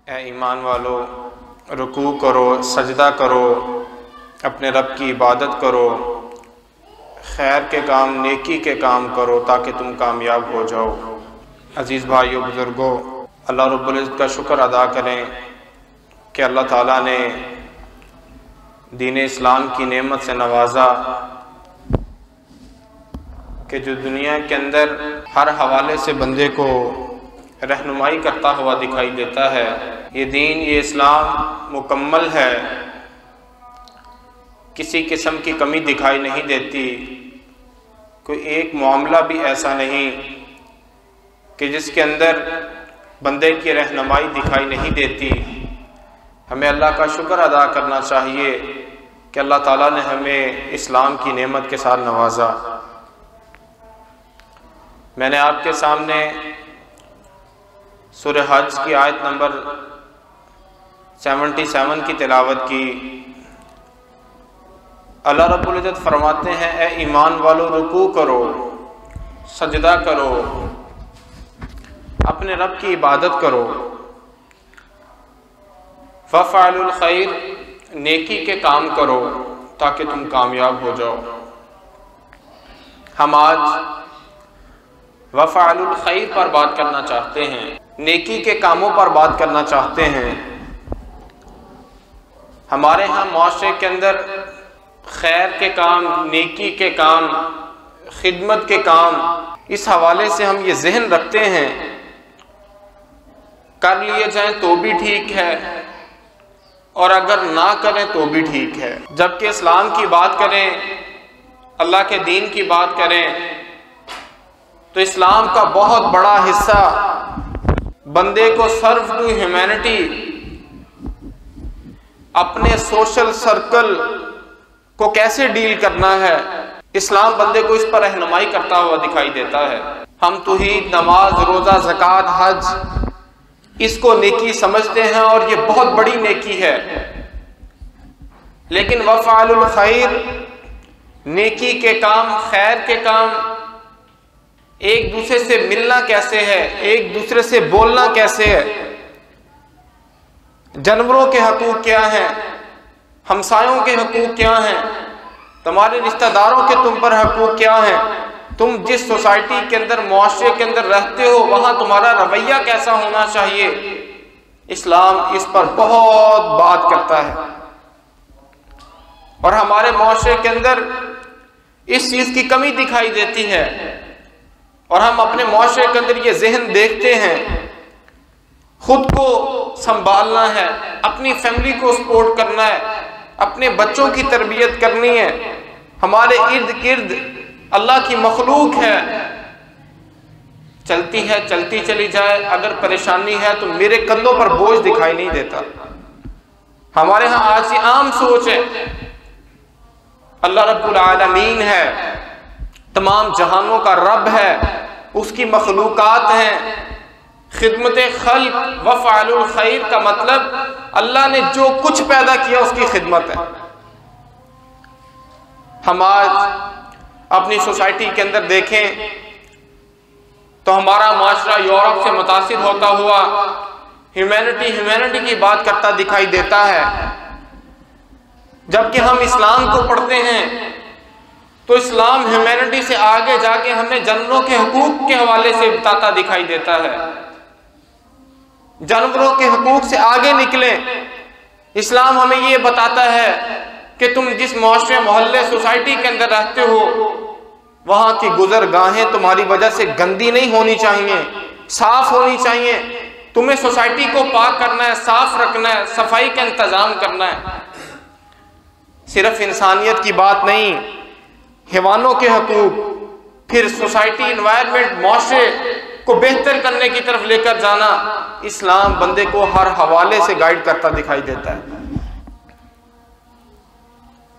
ए ईमान वालो, रुकू करो, सजदा करो, अपने रब की इबादत करो, खैर के काम, नेकी के काम करो ताकि तुम कामयाब हो जाओ। अज़ीज़ भाइयों, बुज़ुर्गों, अल्लाह रब्बुल इज़्ज़त का शुक्र अदा करें कि अल्लाह ताला ने दीन इस्लाम की नेमत से नवाजा कि जो दुनिया के अंदर हर हवाले से बंदे को रहनुमाई करता हुआ दिखाई देता है। ये दीन, ये इस्लाम मुकम्मल है, किसी किस्म की कमी दिखाई नहीं देती। कोई एक मामला भी ऐसा नहीं कि जिसके अंदर बंदे की रहनुमाई दिखाई नहीं देती। हमें अल्लाह का शुक्र अदा करना चाहिए कि अल्लाह ताला ने हमें इस्लाम की नेमत के साथ नवाजा। मैंने आपके सामने सूरह हज की आयत नंबर 77 की तिलावत की। अल्लाह रब्बुल इज़्ज़त फरमाते हैं, ए ईमान वालों, रुकू करो, सजदा करो, अपने रब की इबादत करो, फ़अलुल खैर, नेकी के काम करो ताकि तुम कामयाब हो जाओ। हम आज वफ़अलुल खैर पर बात करना चाहते हैं, नेकी के कामों पर बात करना चाहते हैं। हमारे यहाँ मुआशरे के अंदर खैर के काम, नेकी के काम, खिदमत के काम, इस हवाले से हम ये जहन रखते हैं कर लिए जाए तो भी ठीक है और अगर ना करें तो भी ठीक है। जबकि इस्लाम की बात करें, अल्लाह के दीन की बात करें तो इस्लाम का बहुत बड़ा हिस्सा बंदे को सर्व टू ह्यूमैनिटी, अपने सोशल सर्कल को कैसे डील करना है, इस्लाम बंदे को इस पर रहनुमाई करता हुआ दिखाई देता है। हम तौहीद, नमाज, रोजा, ज़कात, हज, इसको नेकी समझते हैं और ये बहुत बड़ी नेकी है। लेकिन वफ़अलुल खैर, नेकी के काम, खैर के काम, एक दूसरे से मिलना कैसे है, एक दूसरे से बोलना कैसे है, जानवरों के हकूक क्या हैं, हमसायों के हकूक क्या हैं, तुम्हारे रिश्तेदारों के तुम पर हकूक क्या हैं, तुम जिस सोसाइटी के अंदर, मुआशरे के अंदर रहते हो, वहां तुम्हारा रवैया कैसा होना चाहिए, इस्लाम इस पर बहुत बात करता है। और हमारे मुआशरे के अंदर इस चीज की कमी दिखाई देती है और हम अपने मुआशरे के अंदर ये जहन देखते हैं, खुद को संभालना है, अपनी फैमिली को सपोर्ट करना है, अपने बच्चों की तरबियत करनी है, हमारे इर्द गिर्द अल्लाह की मखलूक है, चलती है, चलती चली जाए, अगर परेशानी है तो मेरे कंधों पर बोझ दिखाई नहीं देता। हमारे यहाँ आज की आम सोच है अल्लाह रब्बुल आलमीन है, तमाम जहानों का रब है, उसकी मखलूकात हैं, खिदमत खल्क, वफ़अलुल खैर का मतलब अल्लाह ने जो कुछ पैदा किया उसकी खिदमत है। हम आज अपनी सोसाइटी के अंदर देखें तो हमारा माशरा यूरोप से मुतासिर होता हुआ ह्यूमैनिटी की बात करता दिखाई देता है। जबकि हम इस्लाम को पढ़ते हैं तो इस्लाम ह्यूमैनिटी से आगे जाके हमें जानवरों के हकूक के हवाले से बताता दिखाई देता है। जानवरों के हकूक से आगे निकले, इस्लाम हमें ये बताता है कि तुम जिस मुआशरे, मोहल्ले, सोसाइटी के अंदर रहते हो, वहां की गुजरगाहें तुम्हारी वजह से गंदी नहीं होनी चाहिए, साफ होनी चाहिए। तुम्हें सोसाइटी को पाक करना है, साफ रखना है, सफाई का इंतजाम करना है। सिर्फ इंसानियत की बात नहीं, हैवानों के हकूक, फिर सोसाइटी, एनवायरनमेंट, मुआशरे को बेहतर करने की तरफ लेकर जाना, इस्लाम बंदे को हर हवाले से गाइड करता दिखाई देता है।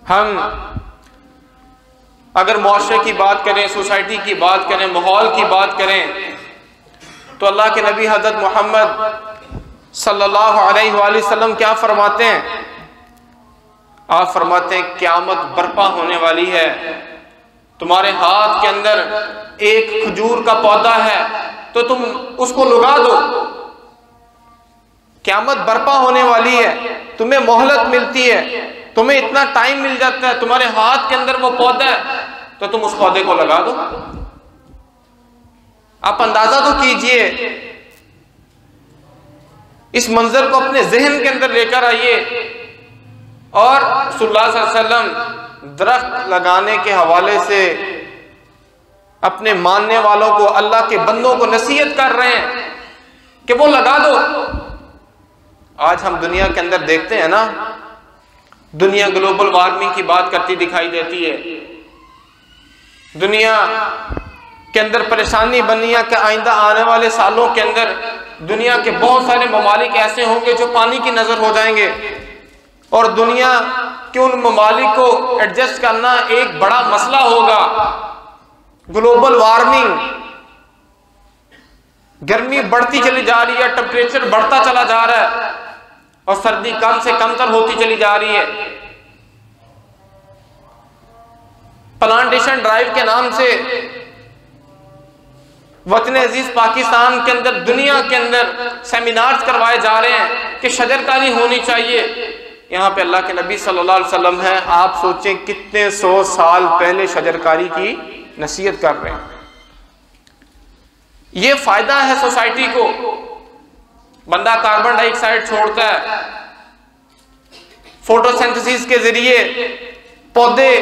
हम अगर मुआशरे की बात करें, सोसाइटी की बात करें, माहौल की बात करें तो अल्लाह के नबी हज़रत मोहम्मद सल्लल्लाहु अलैहि वसल्लम क्या फरमाते हैं? आप फरमाते हैं क़यामत बर्पा होने वाली है, तुम्हारे हाथ के अंदर एक खजूर का पौधा है तो तुम उसको लगा दो, क़यामत बर्पा होने वाली है, तुम्हें मोहलत मिलती है, तुम्हें इतना टाइम मिल जाता है, तुम्हारे हाथ के अंदर वो पौधा है, तो तुम उस पौधे को लगा दो। आप अंदाजा तो कीजिए, इस मंजर को अपने जहन के अंदर लेकर आइए। और सल्लल्लाहु अलैहि वसल्लम दरख्त लगाने के हवाले से अपने मानने वालों को, अल्लाह के बंदों को नसीहत कर रहे हैं कि वो लगा दो। आज हम दुनिया के अंदर देखते हैं ना, दुनिया ग्लोबल वार्मिंग की बात करती दिखाई देती है। दुनिया के अंदर परेशानी बनी है कि आइंदा आने वाले सालों के अंदर दुनिया के बहुत सारे ममालिक ऐसे होंगे जो पानी की नजर हो जाएंगे, और दुनिया के उन ममालिक को एडजस्ट करना एक बड़ा मसला होगा। ग्लोबल वार्मिंग, गर्मी बढ़ती चली जा रही है, टेम्परेचर बढ़ता चला जा रहा है, और सर्दी कम से कमतर होती चली जा रही है। प्लांटेशन ड्राइव के नाम से वतन अजीज पाकिस्तान के अंदर, दुनिया के अंदर सेमिनार्स करवाए जा रहे हैं कि शजरकारी होनी चाहिए। यहाँ पे अल्लाह के नबी सल्लल्लाहु अलैहि वसल्लम है, आप सोचें कितने 100 साल पहले शजरकारी की नसीहत कर रहे हैं। ये फायदा है सोसाइटी को। बंदा कार्बन डाइऑक्साइड छोड़ता है, फोटोसिंथेसिस के जरिए पौधे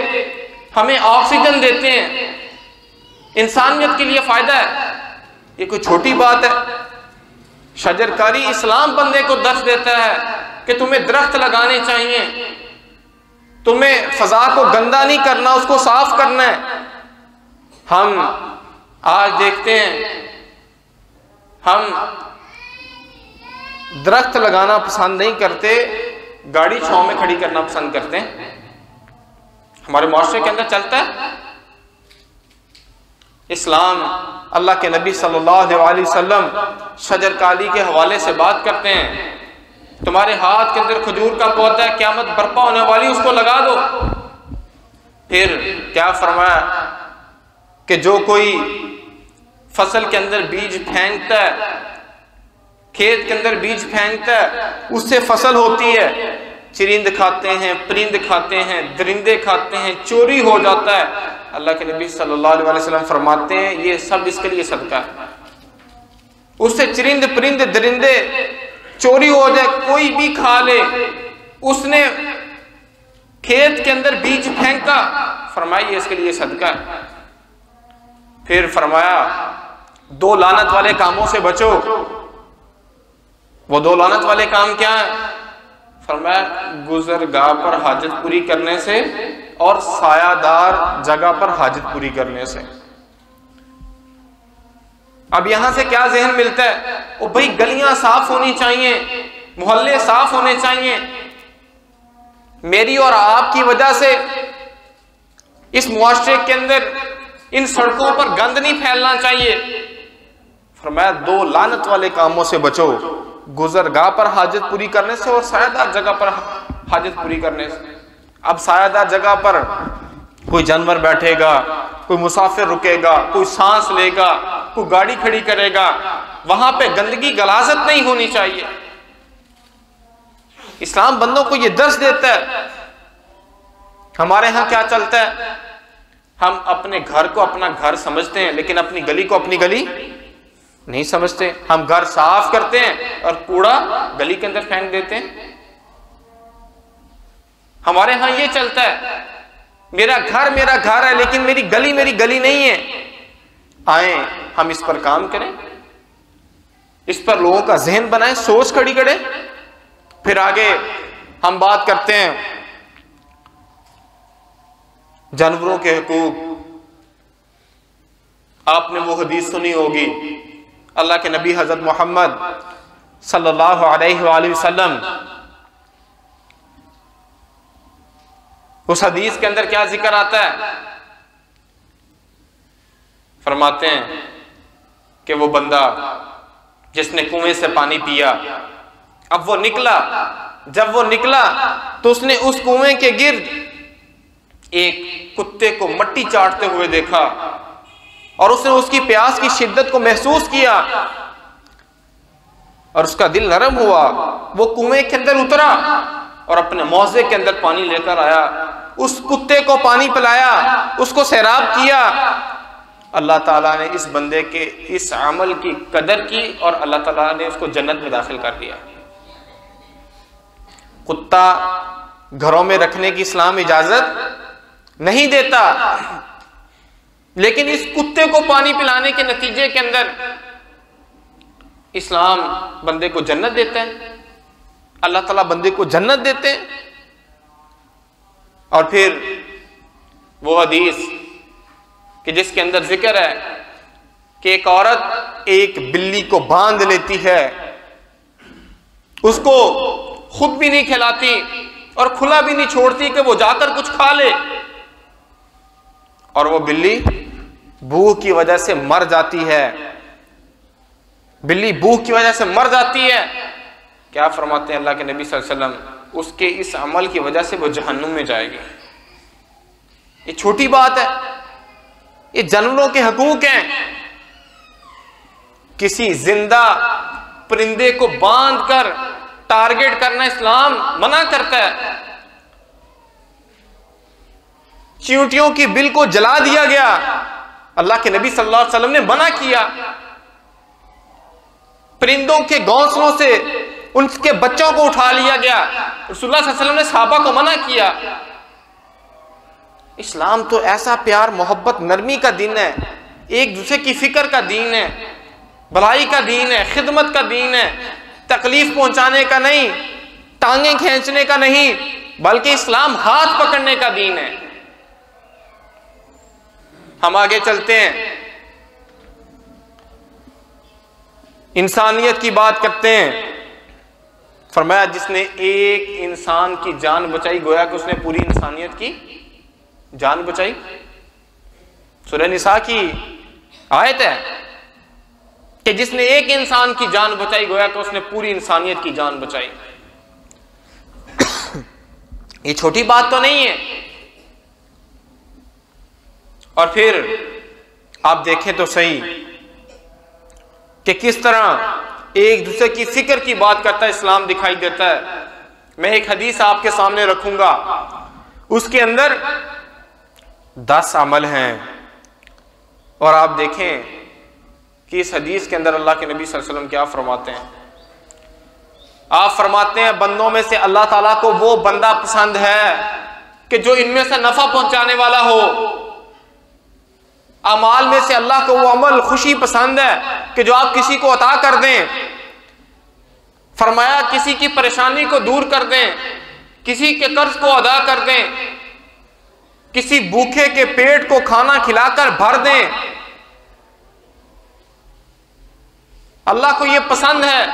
हमें ऑक्सीजन देते हैं, इंसानियत के लिए फायदा है। ये कोई छोटी बात है? शजरकारी इस्लाम बंदे को दर्श देता है कि तुम्हें दरख्त लगाने चाहिए, तुम्हें फजा को गंदा नहीं करना, उसको साफ करना है। हम आज देखते हैं, हम दरख्त लगाना पसंद नहीं करते, गाड़ी छांव में खड़ी करना पसंद करते हैं। हमारे माशरे के अंदर चलता है। इस्लाम, अल्लाह के नबी सल्लल्लाहु अलैहि वसल्लम शजरकारी के हवाले से बात करते हैं, तुम्हारे हाथ के अंदर खजूर का पौधा है, क़यामत बर्पा होने वाली, उसको लगा दो। फिर क्या फरमाया कि जो कोई फसल के अंदर बीज फेंकता है, खेत के अंदर बीज फेंकता है, उससे फसल होती है, चिरिंद खाते हैं, परिंद खाते हैं, दरिंदे खाते हैं, चोरी हो जाता है। अल्लाह के नबी सल्लल्लाहु अलैहि वसल्लम फरमाते हैं ये सब इसके लिए सदका है। उससे चिरिंद परिंद दरिंदे चोरी हो जाए, कोई भी खा ले, उसने खेत के अंदर बीज फेंका, फरमाया ये इसके लिए सदका है। फिर फरमाया 2 लानत वाले कामों से बचो। वो 2 लानत वाले काम क्या है? फरमाया गुजरगाह पर हाजत पूरी करने से और सायादार जगह पर हाजत पूरी करने से। अब यहां से क्या जहन मिलता है? ओ भाई गलियां साफ होनी चाहिए, मोहल्ले साफ होने चाहिए। मेरी और आपकी वजह से इस मुआशरे के अंदर इन सड़कों पर गंद नहीं फैलना चाहिए। फरमाया 2 लानत वाले कामों से बचो, गुजरगाह पर हाजत पूरी करने से और सायादार जगह पर हाजत पूरी करने से। अब सायादार जगह पर कोई जानवर बैठेगा, कोई मुसाफिर रुकेगा, कोई सांस लेगा, कोई गाड़ी खड़ी करेगा, वहां पे गंदगी गलाजत नहीं होनी चाहिए। इस्लाम बंदों को यह दर्श देता है। हमारे यहां क्या चलता है? हम अपने घर को अपना घर समझते हैं, लेकिन अपनी गली को अपनी गली नहीं समझते। हम घर साफ करते हैं और कूड़ा गली के अंदर फेंक देते हैं। हमारे यहां ये चलता है, मेरा घर है, लेकिन मेरी गली नहीं है। आए हम इस पर काम करें, इस पर लोगों का जहन बनाएं, सोच खड़ी करें। फिर आगे हम बात करते हैं जानवरों के हुकूक। आपने वो हदीस सुनी होगी, अल्लाह के नबी हजरत मोहम्मद सल्लल्लाहु अलैहि वसल्लम, उस हदीस के अंदर क्या जिक्र आता है? फरमाते हैं कि वो बंदा जिसने कुएं से पानी पिया, अब वो निकला, जब वो निकला तो उसने उस कुएं के गिर्द एक कुत्ते को मट्टी चाटते हुए देखा और उसने उसकी प्यास की शिद्दत को महसूस किया। और उसका दिल नरम हुआ, वो कुएं के अंदर उतरा और अपने मौजे के अंदर पानी लेकर आया, उस कुत्ते को पानी पिलाया, उसको सैराब किया। अल्लाह ताला ने इस बंदे के इस अमल की कदर की और अल्लाह ताला ने उसको जन्नत में दाखिल कर दिया। कुत्ता घरों में रखने की इस्लाम इजाजत नहीं देता, लेकिन इस कुत्ते को पानी पिलाने के नतीजे के अंदर इस्लाम बंदे को जन्नत देता है, अल्लाह ताला बंदे को जन्नत देते हैं। और फिर वो हदीस कि जिसके अंदर जिक्र है कि एक औरत एक बिल्ली को बांध लेती है, उसको खुद भी नहीं खिलाती और खुला भी नहीं छोड़ती कि वो जाकर कुछ खा ले, और वो बिल्ली भूख की वजह से मर जाती है। बिल्ली भूख की वजह से मर जाती है। क्या फरमाते हैं अल्लाह के नबी सल्लल्लाहु अलैहि वसल्लम, उसके इस अमल की वजह से वो जहन्नुम में जाएगी। ये छोटी बात है, ये जानवरों के हकूक हैं। किसी जिंदा परिंदे को बांधकर टारगेट करना इस्लाम मना करता है। चींटियों की बिल को जला दिया गया, अल्लाह के नबी सल्लल्लाहु अलैहि वसल्लम ने मना किया। परिंदों के घोंसलों से उनके बच्चों को उठा लिया गया, रसूलुल्लाह सल्लल्लाहु अलैहि वसल्लम ने सहाबा को मना किया। इस्लाम तो ऐसा प्यार मोहब्बत नरमी का दीन है, एक दूसरे की फिक्र का दीन है, भलाई का दीन है, खिदमत का दीन है, तकलीफ पहुंचाने का नहीं, टांगे खींचने का नहीं, बल्कि इस्लाम हाथ पकड़ने का दीन है। हम आगे चलते हैं, इंसानियत की बात करते हैं। फरमाया जिसने एक इंसान की जान बचाई, गोया कि उसने पूरी इंसानियत की जान बचाई। सूरह निसा की आयत है कि जिसने एक इंसान की जान बचाई, गोया कि उसने पूरी इंसानियत की जान बचाई। ये छोटी बात तो नहीं है। और फिर आप देखें तो सही कि किस तरह एक दूसरे की फिक्र की बात करता है इस्लाम दिखाई देता है। मैं एक हदीस आपके सामने रखूंगा, उसके अंदर 10 अमल हैं, और आप देखें कि इस हदीस के अंदर अल्लाह के नबी सल्लल्लाहु अलैहि वसल्लम क्या फरमाते हैं। आप फरमाते हैं बंदों में से अल्लाह ताला को वो बंदा पसंद है कि जो इनमें से नफा पहुंचाने वाला हो। अमाल में से अल्लाह को वो अमल खुशी पसंद है कि जो आप किसी को अता कर दें। फरमाया किसी की परेशानी को दूर कर दें, किसी के कर्ज को अदा कर दें, किसी भूखे के पेट को खाना खिलाकर भर दें। अल्लाह को ये पसंद है।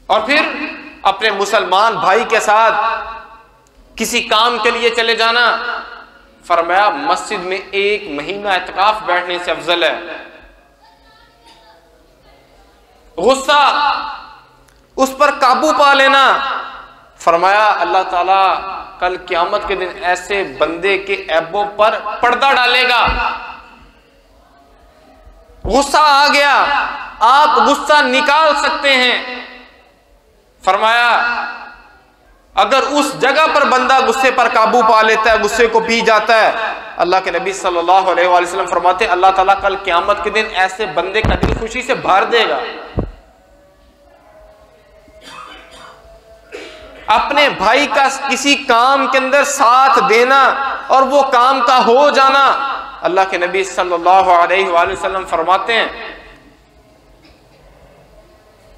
और फिर अपने मुसलमान भाई के साथ किसी काम के लिए चले जाना, फरमाया मस्जिद में 1 महीना इत्काफ बैठने से अफजल है। गुस्सा उस पर काबू पा लेना, फरमाया अल्लाह ताला कल क़यामत के दिन ऐसे बंदे के ऐबों पर पर्दा डालेगा। गुस्सा आ गया, आप गुस्सा निकाल सकते हैं। फरमाया अगर उस जगह पर बंदा गुस्से पर काबू पा लेता है, गुस्से को पी जाता है, अल्लाह के नबी सल्लल्लाहु अलैहि वसल्लम फरमाते अल्लाह ताला कल क़यामत के दिन ऐसे बंदे का दिल खुशी से भर देगा। अपने भाई का किसी काम के अंदर साथ देना और वो काम का हो जाना, अल्लाह के नबी सल्लल्लाहु अलैहि वसल्लम फरमाते हैं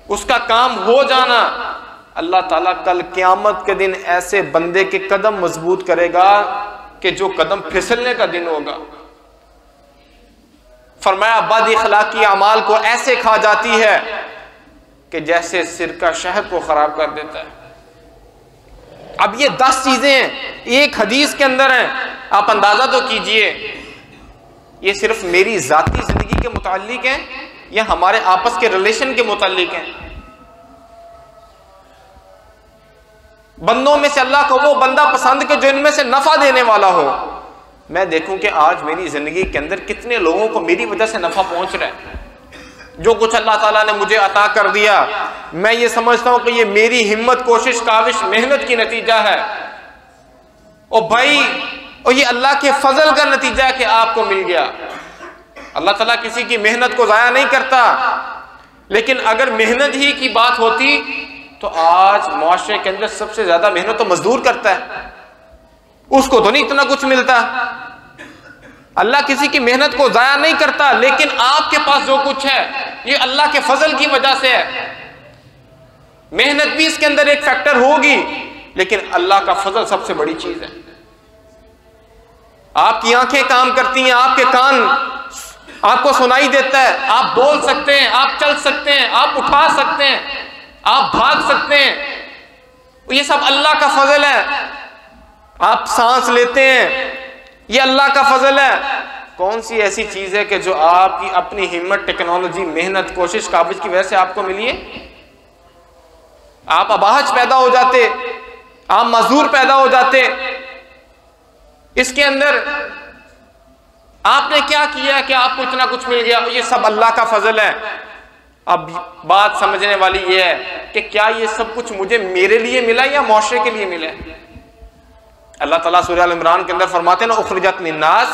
उसका काम हो जाना, अल्लाह ताला कल क़यामत के दिन ऐसे बंदे के कदम मजबूत करेगा कि जो कदम फिसलने का दिन होगा। फरमाया बद इखलाकी अमाल को ऐसे खा जाती है कि जैसे सिरका शहद को खराब कर देता है। अब ये 10 चीजें एक हदीस के अंदर हैं, आप अंदाजा तो कीजिए ये सिर्फ मेरी जाती जिंदगी के मुताल्लिक हैं या हमारे आपस के रिलेशन के मुताल्लिक हैं। बंदों में से अल्लाह को वो बंदा पसंद के जो इनमें से नफा देने वाला हो। मैं देखूं कि आज मेरी जिंदगी के अंदर कितने लोगों को मेरी वजह से नफा पहुंच रहा है। जो कुछ अल्लाह ताला ने मुझे अता कर दिया, मैं ये समझता हूं कि ये मेरी हिम्मत, कोशिश, काविश, मेहनत की नतीजा है। और भाई, और ये अल्लाह के फजल का नतीजा है कि आपको मिल गया। अल्लाह ताला किसी की मेहनत को जाया नहीं करता। लेकिन अगर मेहनत ही की बात होती तो आज मुआशरे के अंदर सबसे ज्यादा मेहनत तो मजदूर करता है, उसको तो नहीं इतना कुछ मिलता। अल्लाह किसी की मेहनत को जाया नहीं करता, लेकिन आपके पास जो कुछ है ये अल्लाह के फजल की वजह से है। मेहनत भी इसके अंदर एक फैक्टर होगी, लेकिन अल्लाह का फजल सबसे बड़ी चीज है। आपकी आंखें काम करती हैं, आपके कान आपको सुनाई देता है, आप बोल सकते हैं, आप चल सकते हैं, आप उठा सकते हैं, आप भाग सकते हैं। ये सब अल्लाह का फजल है। आप सांस लेते हैं, ये अल्लाह का फजल है। कौन सी ऐसी चीज है कि जो आपकी अपनी हिम्मत, टेक्नोलॉजी, मेहनत, कोशिश, काबिज की वजह से आपको मिली है? आप अबाहज पैदा हो जाते, आप मजदूर पैदा हो जाते। इसके अंदर आपने क्या किया कि आपको इतना कुछ मिल गया? ये सब अल्लाह का फजल है। अब बात समझने वाली ये है कि क्या ये सब कुछ मुझे मेरे लिए मिला या मुआशरे के लिए मिला? अल्लाह ताला सूरह अल इमरान के अंदर फरमाते हैं ना, उखरिजत लिन्नास,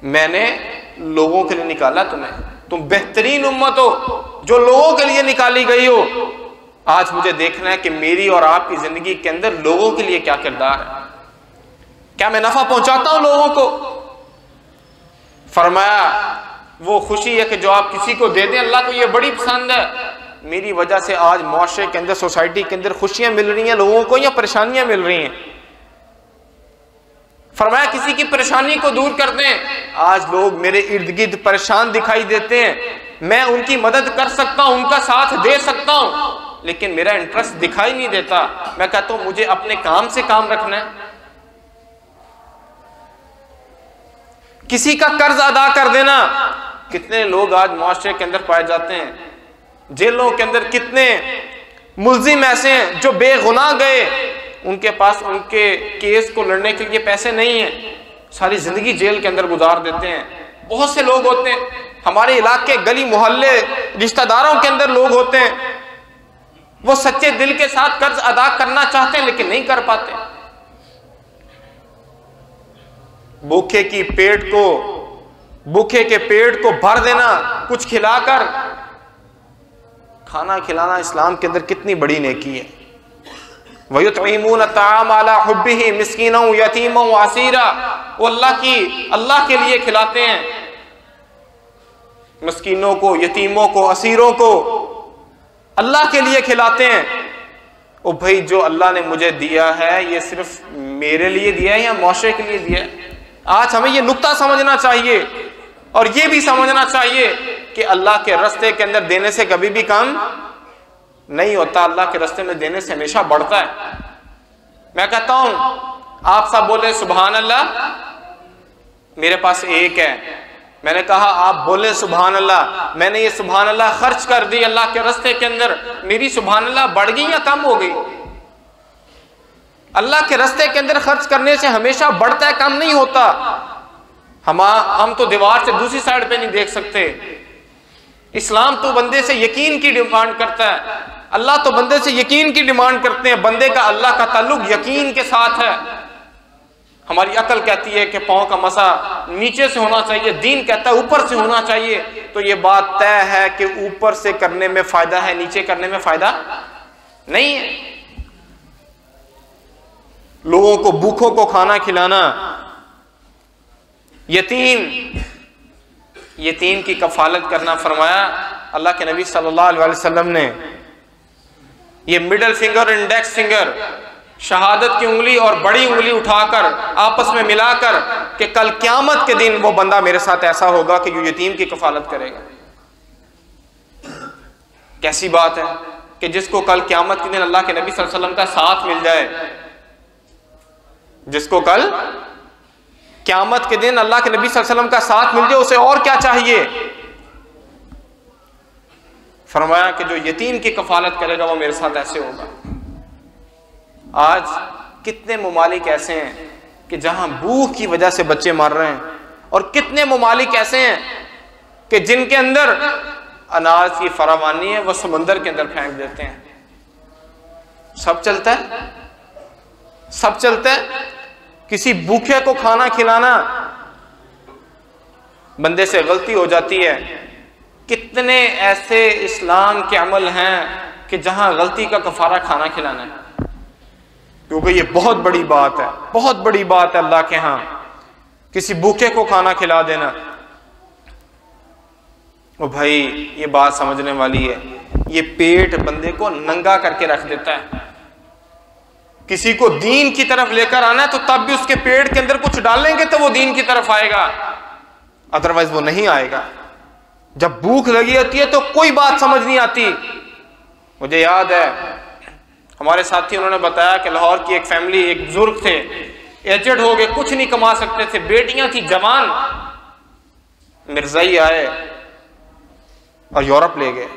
मैंने लोगों के लिए निकाला तुम्हें, तुम बेहतरीन उम्मत हो जो लोगों के लिए निकाली गई हो। आज मुझे देखना है कि मेरी और आपकी जिंदगी के अंदर लोगों के लिए क्या किरदार है, क्या मैं नफा पहुंचाता हूं लोगों को? फरमाया वो खुशी है कि जो आप किसी को दे दें, अल्लाह को ये बड़ी पसंद है। मेरी वजह से आज मुआशरे के अंदर, सोसाइटी के अंदर खुशियां मिल रही हैं लोगों को या परेशानियां मिल रही हैं? फरमाया किसी की परेशानी को दूर कर दें। आज लोग मेरे इर्द गिर्द परेशान दिखाई देते हैं, मैं उनकी मदद कर सकता हूं, उनका साथ दे सकता हूं, लेकिन मेरा इंटरेस्ट दिखाई नहीं देता। मैं कहता हूं मुझे अपने काम से काम रखना है। किसी का कर्ज अदा कर देना। कितने लोग आज मुआशरे के अंदर पाए जाते हैं, जेलों के अंदर कितने मुल्जिम ऐसे हैं जो बेगुनाह गए, उनके पास उनके केस को लड़ने के लिए पैसे नहीं है, सारी जिंदगी जेल के अंदर गुजार देते हैं। बहुत से लोग होते हैं हमारे इलाके, गली मोहल्ले, रिश्तेदारों के अंदर लोग होते हैं, वो सच्चे दिल के साथ कर्ज अदा करना चाहते हैं लेकिन नहीं कर पाते। भूखे के पेट को भर देना, कुछ खिलाकर। खाना खिलाना इस्लाम के अंदर कितनी बड़ी नेकी है। वयुतईमून ताम अला हुब्बिही मिस्कीना व यतीमा व असीरा, वो अल्लाह के लिए खिलाते हैं, मिस्कीनों को, यतीमों को, असीरों को अल्लाह के लिए खिलाते हैं। ओ भाई, जो अल्लाह ने मुझे दिया है ये सिर्फ मेरे लिए दिया है या मुआशरे के लिए दिया है? आज हमें ये नुक्ता समझना चाहिए और ये भी समझना चाहिए कि अल्लाह के रास्ते के अंदर देने से कभी भी कम नहीं होता, अल्लाह के रास्ते में देने से हमेशा बढ़ता है। मैं कहता हूं, आप सब बोले सुभान अल्लाह, मेरे पास एक है। मैंने कहा आप बोले सुभान अल्लाह, मैंने ये सुभान अल्लाह खर्च कर दी अल्लाह के रास्ते के अंदर, मेरी सुभान अल्लाह बढ़ गई या कम हो गई? अल्लाह के रास्ते के अंदर खर्च करने से हमेशा बढ़ता है, कम नहीं होता। हम तो दीवार से दूसरी साइड पे नहीं देख सकते। इस्लाम तो बंदे से यकीन की डिमांड करता है, अल्लाह तो बंदे से यकीन की डिमांड करते हैं। बंदे का अल्लाह का ताल्लुक यकीन के साथ है। हमारी अकल कहती है कि पांव का मसा नीचे से होना चाहिए, दीन कहता है ऊपर से होना चाहिए। तो ये बात तय है कि ऊपर से करने में फायदा है, नीचे करने में फायदा नहीं है। लोगों को, भूखों को खाना खिलाना, यतीम की कफालत करना। फरमाया अल्लाह के नबी सल्लल्लाहु अलैहि वसल्लम ने ये मिडल फिंगर, इंडेक्स फिंगर, शहादत की उंगली और बड़ी उंगली उठाकर आपस में मिलाकर कि कल क़यामत के दिन वो बंदा मेरे साथ ऐसा होगा कि जो यतीम की कफालत करेगा। कैसी बात है कि जिसको कल क़यामत के दिन अल्लाह के नबी सल्लल्लाहु अलैहि वसल्लम का साथ मिल जाए, जिसको कल क़यामत के दिन अल्लाह के नबी सल्लल्लाहु अलैहि वसल्लम का साथ मिल जाए, उसे और क्या चाहिए? फरमाया कि जो यतीम की कफालत करेगा वो मेरे साथ ऐसे होगा। आज कितने ममालिक ऐसे हैं कि जहां भूख की वजह से बच्चे मर रहे हैं, और कितने ममालिक ऐसे हैं कि जिनके अंदर अनाज की फरावानी है, वह समुंदर के अंदर फेंक देते हैं। सब चलता है, सब चलता है। किसी भूखे को खाना खिलाना बंदे से गलती हो जाती है। कितने ऐसे इस्लाम के अमल हैं कि जहां गलती का कफारा खाना खिलाना है, क्योंकि ये बहुत बड़ी बात है, बहुत बड़ी बात है अल्लाह के यहां, किसी भूखे को खाना खिला देना। ओ भाई, ये बात समझने वाली है। ये पेट बंदे को नंगा करके रख देता है। किसी को दीन की तरफ लेकर आना है तो तब भी उसके पेट के अंदर कुछ डालेंगे तो वो दीन की तरफ आएगा, अदरवाइज वो नहीं आएगा। जब भूख लगी होती है तो कोई बात समझ नहीं आती। मुझे याद है हमारे साथी, उन्होंने बताया कि लाहौर की एक फैमिली, एक बुजुर्ग थे, एजेड हो गए, कुछ नहीं कमा सकते थे, बेटियां थी जवान, मिर्जाई आए और यूरोप ले गए।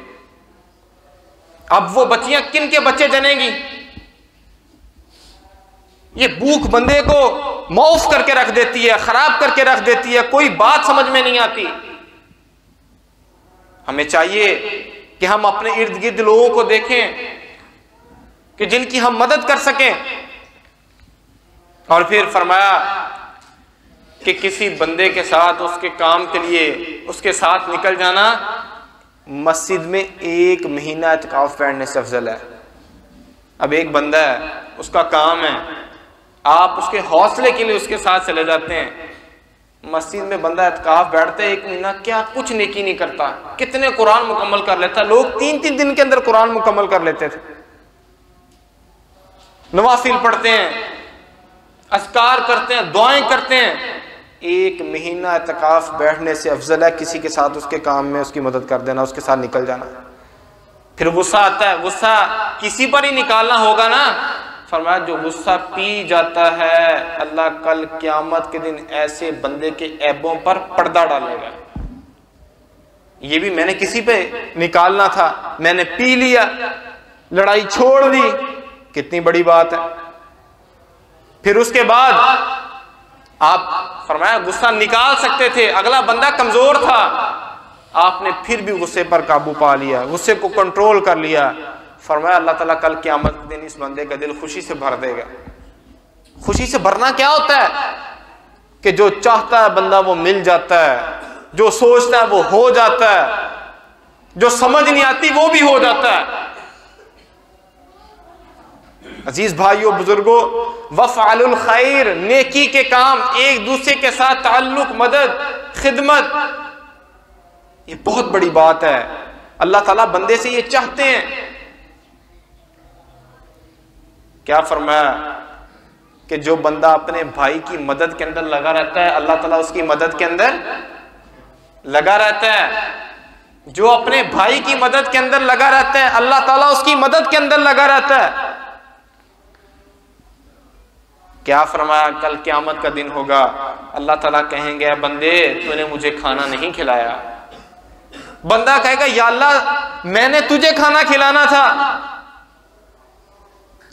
अब वो बच्चियां किन के बच्चे जनेंगी? ये भूख बंदे को मौफ करके रख देती है, खराब करके रख देती है, कोई बात समझ में नहीं आती। हमें चाहिए कि हम अपने इर्द गिर्द लोगों को देखें कि जिनकी हम मदद कर सकें। और फिर फरमाया कि किसी बंदे के साथ उसके काम के लिए उसके साथ निकल जाना मस्जिद में 1 महीना इत्काफ बैठने से अफजल है। अब एक बंदा है, उसका काम है, आप उसके हौसले के लिए उसके साथ चले जाते हैं। मस्जिद में बंदा इत्काफ बैठते 1 महीना, क्या कुछ नेकी नहीं करता, कितने कुरान मुकम्मल कर लेता। लोग 3-3 दिन के अंदर कुरान मुकम्मल कर लेते थे। नवाफिल पढ़ते हैं, अस्कार करते हैं, दुआएं करते हैं। 1 महीना इत्काफ बैठने से अफजल है किसी के साथ उसके काम में उसकी मदद कर देना, उसके साथ निकल जाना। फिर गुस्सा आता है, गुस्सा किसी पर ही निकालना होगा ना। फरमाया जो गुस्सा पी जाता है, अल्लाह कल क़यामत के दिन ऐसे बंदे के ऐबों पर पर्दा डालेगा। ये भी मैंने किसी पे निकालना था, मैंने पी लिया, लड़ाई छोड़ दी, कितनी बड़ी बात है। फिर उसके बाद आप फरमाया गुस्सा निकाल सकते थे, अगला बंदा कमजोर था, आपने फिर भी गुस्से पर काबू पा लिया, गुस्से को कंट्रोल कर लिया। फरमाया अल्लाह ताला कल क़यामत के दिन इस बंदे का दिल खुशी से भर देगा। खुशी से भरना क्या होता है कि जो चाहता है बंदा वो मिल जाता है, जो सोचता है वो हो जाता है, जो समझ नहीं आती वो भी हो जाता है। अजीज भाइयों बुजुर्गों, वफ़अलुल खैर, नेकी के काम, एक दूसरे के साथ ताल्लुक, मदद, खिदमत, ये बहुत बड़ी बात है। अल्लाह ताला बंदे से ये चाहते हैं। क्या फरमाया कि जो बंदा अपने भाई की मदद के अंदर लगा रहता है, अल्लाह ताला उसकी मदद के अंदर लगा रहता है। जो अपने भाई की मदद के अंदर लगा रहता है, अल्लाह ताला उसकी मदद के अंदर लगा रहता है। क्या फरमाया कल क़यामत का दिन होगा, अल्लाह ताला कहेंगे बंदे तूने मुझे खाना नहीं खिलाया। बंदा कहेगा या अल्लाह मैंने तुझे खाना खिलाना था।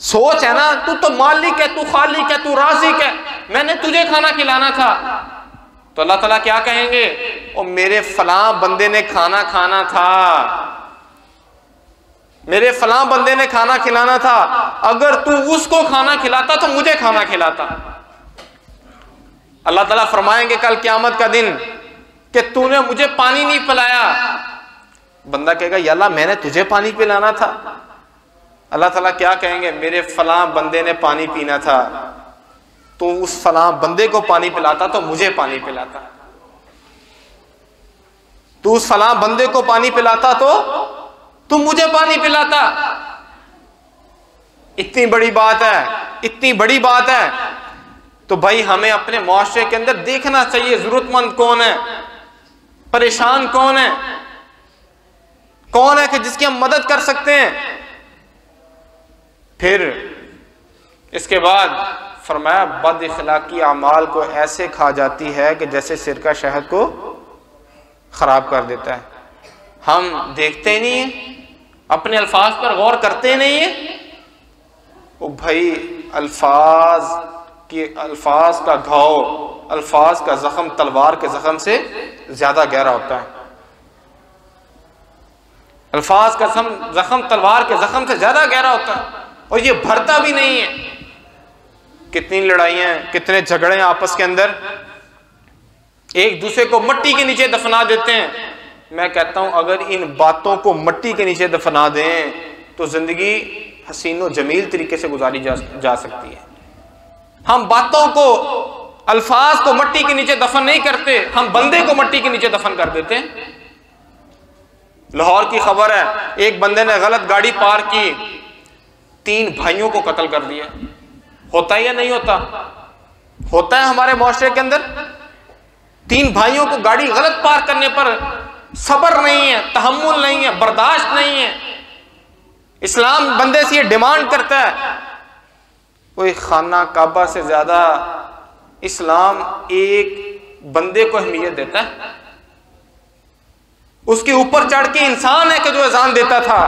सोच है ना, तू तो मालिक है, तू खालिक है, तू राज़िक है, मैंने तुझे खाना खिलाना था। तो अल्लाह ताला क्या कहेंगे, ओ मेरे फलां बंदे ने खाना खाना था, मेरे फलां बंदे ने खाना खिलाना था, अगर तू उसको खाना खिलाता तो मुझे खाना खिलाता। अल्लाह ताला फरमाएंगे कल क़यामत का दिन कि तूने मुझे पानी नहीं पिलाया। बंदा कहेगा या अल्लाह मैंने तुझे पानी पिलाना था। अल्लाह ताला क्या कहेंगे, मेरे फलां बंदे ने पानी पीना था, तो उस फलां बंदे को पानी पिलाता तो मुझे पानी पिलाता। तू उस फलां बंदे को पानी पिलाता तो तुम मुझे पानी पिलाता। इतनी बड़ी बात है, इतनी बड़ी बात है। तो भाई हमें अपने मुआशरे के अंदर देखना चाहिए जरूरतमंद कौन है, परेशान कौन है, कौन है कि जिसकी हम मदद कर सकते हैं। फिर इसके बाद फरमाया बद इखलाकी अमाल को ऐसे खा जाती है कि जैसे सिरका शहद को खराब कर देता है। हम देखते ही नहीं है, अपने अल्फाज पर गौर करते नहीं है। वो भाई अल्फाज का घाव, अल्फाज का जख्म तलवार के जख्म से ज्यादा गहरा होता है। अल्फाज का जख्म तलवार के जख्म से ज्यादा गहरा होता है और ये भरता भी नहीं है। कितनी लड़ाइयां, कितने झगड़े आपस के अंदर, एक दूसरे को मिट्टी के नीचे दफना देते हैं। मैं कहता हूं अगर इन बातों को मिट्टी के नीचे दफना दें तो जिंदगी हसीन और जमील तरीके से गुजारी जा सकती है। हम बातों को, अल्फाज को मिट्टी के नीचे दफन नहीं करते, हम बंदे को मिट्टी के नीचे दफन कर देते हैं। लाहौर की खबर है, एक बंदे ने गलत गाड़ी पार की, 3 भाइयों को कत्ल कर दिया। होता है या नहीं होता? होता है हमारे मुआशरे के अंदर। 3 भाइयों को गाड़ी गलत पार करने पर सब्र नहीं है, तहम्मुल नहीं है, बर्दाश्त नहीं है। इस्लाम बंदे से ये डिमांड करता है। कोई खाना काबा से ज्यादा इस्लाम एक बंदे को अहमियत देता है। उसके ऊपर चढ़ के इंसान है कि जो अजान देता था।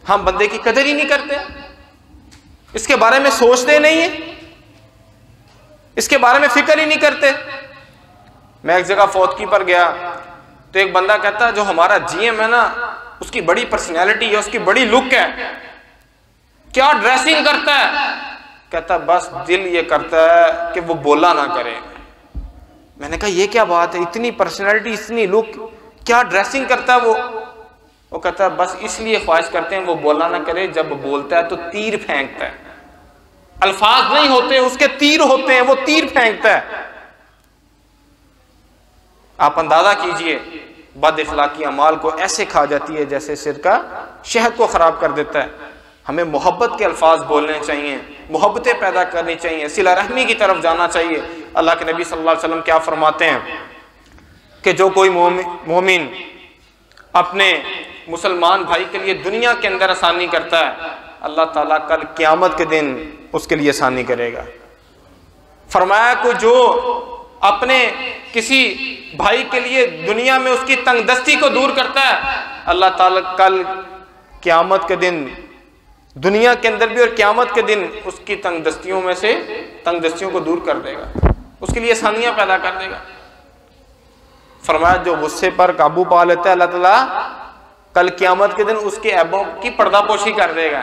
हम बंदे की कदर ही नहीं करते, इसके बारे में सोचते नहीं है, इसके बारे में फिक्र ही नहीं करते। मैं एक जगह फौतगी पर गया तो एक बंदा कहता है जो हमारा जीएम है ना, उसकी बड़ी पर्सनैलिटी है, उसकी बड़ी लुक है, क्या ड्रेसिंग करता है। कहता बस दिल ये करता है कि वो बोला ना करे। मैंने कहा ये क्या बात है, इतनी पर्सनैलिटी, इतनी लुक, क्या ड्रेसिंग करता है वो कहता है बस इसलिए ख्वाहिश करते हैं वो बोला ना करे, जब बोलता है तो तीर फेंकता है। अल्फाज नहीं होते उसके, तीर होते हैं, वो तीर फेंकता है। आप अंदाजा कीजिए, बद इखलाकी अमाल को ऐसे खा जाती है जैसे सिरका शहद को खराब कर देता है। हमें मोहब्बत के अल्फाज बोलने चाहिए, मोहब्बतें पैदा करनी चाहिए, सिला रहमी की तरफ जाना चाहिए। अल्लाह के नबी सल्लल्लाहु अलैहि वसल्लम क्या फरमाते हैं कि जो कोई मोमिन अपने मुसलमान भाई के लिए दुनिया के अंदर आसानी करता है, अल्लाह ताला कल क़यामत के दिन उसके लिए आसानी करेगा। फरमाया को जो अपने किसी भाई के लिए दुनिया में उसकी तंगदस्ती को दूर करता है, अल्लाह ताला कल क़यामत के दिन दुनिया के अंदर भी और क़यामत के दिन उसकी तंगदस्तियों में से तंगदस्तियों को दूर कर देगा, उसके लिए आसानियां पैदा कर देगा। फरमाया जो गुस्से पर काबू पा लेता है, अल्लाह ताला कल क़यामत के दिन उसके ऐबों की पर्दापोशी कर देगा।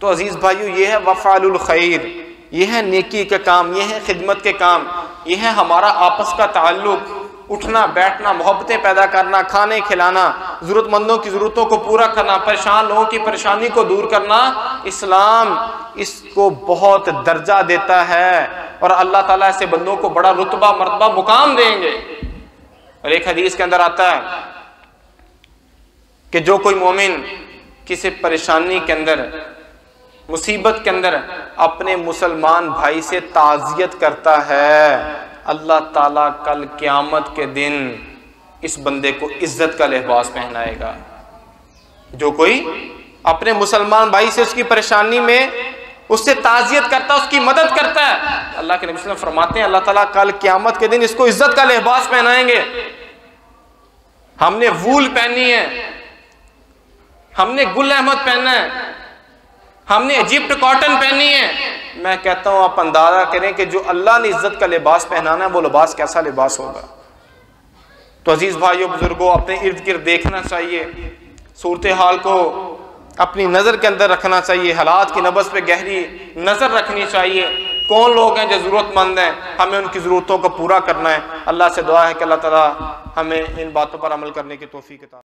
तो अजीज भाइयों, ये है वफ़ालुल खैर, ये है नेकी के काम, ये है खिदमत के काम, ये है हमारा आपस का ताल्लुक, उठना बैठना, मोहब्बतें पैदा करना, खाने खिलाना, ज़रूरतमंदों की ज़रूरतों को पूरा करना, परेशान लोगों की परेशानी को दूर करना। इस्लाम इसको बहुत दर्जा देता है और अल्लाह ताला ऐसे बंदों को बड़ा रुतबा, मर्तबा, मुकाम देंगे। और एक हदीस के अंदर आता है कि जो कोई मोमिन किसी परेशानी के अंदर, मुसीबत के अंदर अपने मुसलमान भाई से ताज़ियत करता है, अल्लाह ताला कल क़यामत के दिन इस बंदे को इज्जत का लिबास पहनाएगा। जो कोई अपने मुसलमान भाई से उसकी परेशानी में उससे ताज़ियत करता, उसकी मदद करता है, अल्लाह के नबी सल्लल्लाहु अलैहि वसल्लम फरमाते हैं अल्लाह ताला कल क़यामत के दिन इसको इज्जत का लिबास पहनाएंगे। हमने वूल पहनी है, हमने गुल अहमद पहना है, हमने इजिप्ट कॉटन पहनी है। मैं कहता हूं आप अंदाजा करें कि जो अल्लाह ने इज्जत का लिबास पहनाना है वो लिबास कैसा लिबास होगा। तो अजीज भाइयों बुजुर्गों, अपने इर्द गिर्द देखना चाहिए, सूरत हाल को अपनी नज़र के अंदर रखना चाहिए, हालात की नब्ज़ पे गहरी नज़र रखनी चाहिए। कौन लोग हैं जो ज़रूरतमंद हैं, हमें उनकी ज़रूरतों को पूरा करना है। अल्लाह से दुआ है कि अल्लाह ताला हमें इन बातों पर अमल करने की तौफीक अता